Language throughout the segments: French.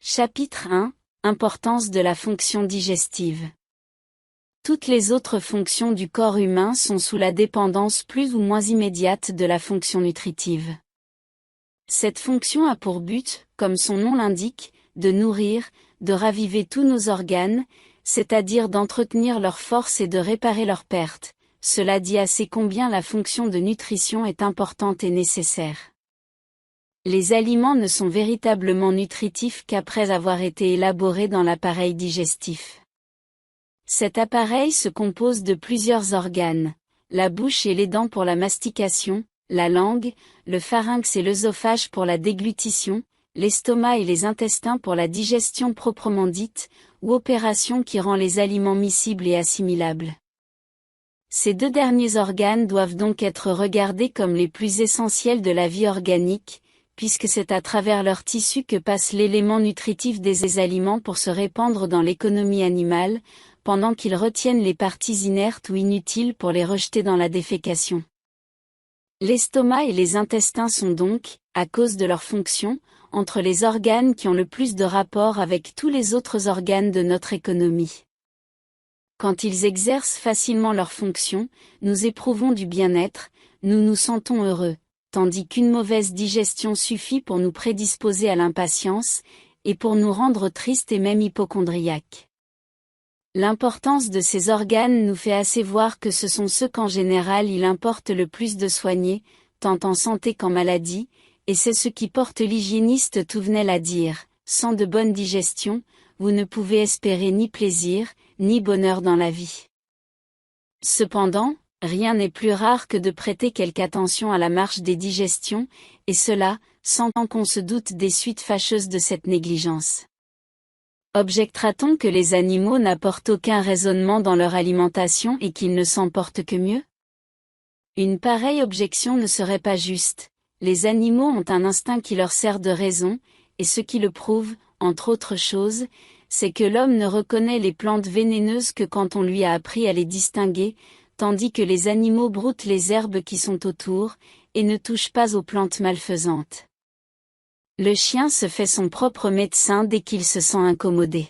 Chapitre 1. Importance de la fonction digestive. Toutes les autres fonctions du corps humain sont sous la dépendance plus ou moins immédiate de la fonction nutritive. Cette fonction a pour but, comme son nom l'indique, de nourrir, de raviver tous nos organes, c'est-à-dire d'entretenir leur force et de réparer leurs pertes. Cela dit assez combien la fonction de nutrition est importante et nécessaire. Les aliments ne sont véritablement nutritifs qu'après avoir été élaborés dans l'appareil digestif. Cet appareil se compose de plusieurs organes, la bouche et les dents pour la mastication, la langue, le pharynx et l'œsophage pour la déglutition, l'estomac et les intestins pour la digestion proprement dite, ou opération qui rend les aliments miscibles et assimilables. Ces deux derniers organes doivent donc être regardés comme les plus essentiels de la vie organique, puisque c'est à travers leurs tissus que passe l'élément nutritif des aliments pour se répandre dans l'économie animale, pendant qu'ils retiennent les parties inertes ou inutiles pour les rejeter dans la défécation. L'estomac et les intestins sont donc, à cause de leur fonction, entre les organes qui ont le plus de rapport avec tous les autres organes de notre économie. Quand ils exercent facilement leur fonction, nous éprouvons du bien-être, nous nous sentons heureux, tandis qu'une mauvaise digestion suffit pour nous prédisposer à l'impatience, et pour nous rendre tristes et même hypocondriaques. L'importance de ces organes nous fait assez voir que ce sont ceux qu'en général il importe le plus de soigner, tant en santé qu'en maladie, et c'est ce qui porte l'hygiéniste Touvenel à dire, sans de bonne digestion, vous ne pouvez espérer ni plaisir, ni bonheur dans la vie. Cependant, rien n'est plus rare que de prêter quelque attention à la marche des digestions, et cela, sans qu'on se doute des suites fâcheuses de cette négligence. Objectera-t-on que les animaux n'apportent aucun raisonnement dans leur alimentation et qu'ils ne s'en portent que mieux? Une pareille objection ne serait pas juste. Les animaux ont un instinct qui leur sert de raison, et ce qui le prouve, entre autres choses, c'est que l'homme ne reconnaît les plantes vénéneuses que quand on lui a appris à les distinguer, tandis que les animaux broutent les herbes qui sont autour, et ne touchent pas aux plantes malfaisantes. Le chien se fait son propre médecin dès qu'il se sent incommodé.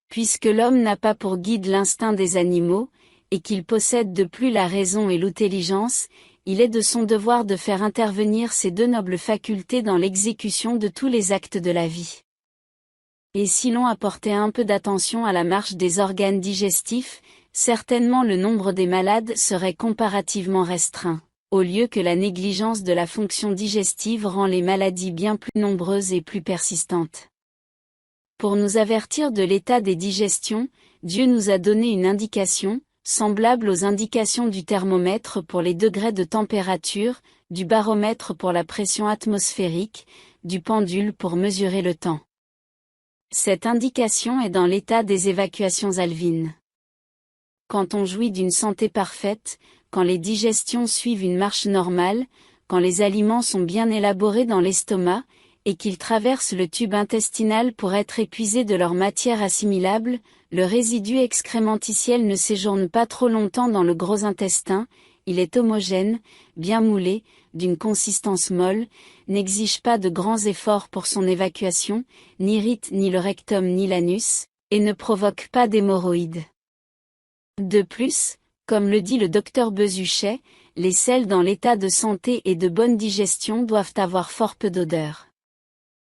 Puisque l'homme n'a pas pour guide l'instinct des animaux, et qu'il possède de plus la raison et l'intelligence, il est de son devoir de faire intervenir ces deux nobles facultés dans l'exécution de tous les actes de la vie. Et si l'on apportait un peu d'attention à la marche des organes digestifs, certainement le nombre des malades serait comparativement restreint, au lieu que la négligence de la fonction digestive rend les maladies bien plus nombreuses et plus persistantes. Pour nous avertir de l'état des digestions, Dieu nous a donné une indication, semblable aux indications du thermomètre pour les degrés de température, du baromètre pour la pression atmosphérique, du pendule pour mesurer le temps. Cette indication est dans l'état des évacuations alvines. Quand on jouit d'une santé parfaite, quand les digestions suivent une marche normale, quand les aliments sont bien élaborés dans l'estomac, et qu'ils traversent le tube intestinal pour être épuisés de leur matière assimilable, le résidu excrémentitiel ne séjourne pas trop longtemps dans le gros intestin, il est homogène, bien moulé, d'une consistance molle, n'exige pas de grands efforts pour son évacuation, n'irrite ni le rectum ni l'anus, et ne provoque pas d'hémorroïdes. De plus, comme le dit le docteur Bezuchet, les selles dans l'état de santé et de bonne digestion doivent avoir fort peu d'odeur.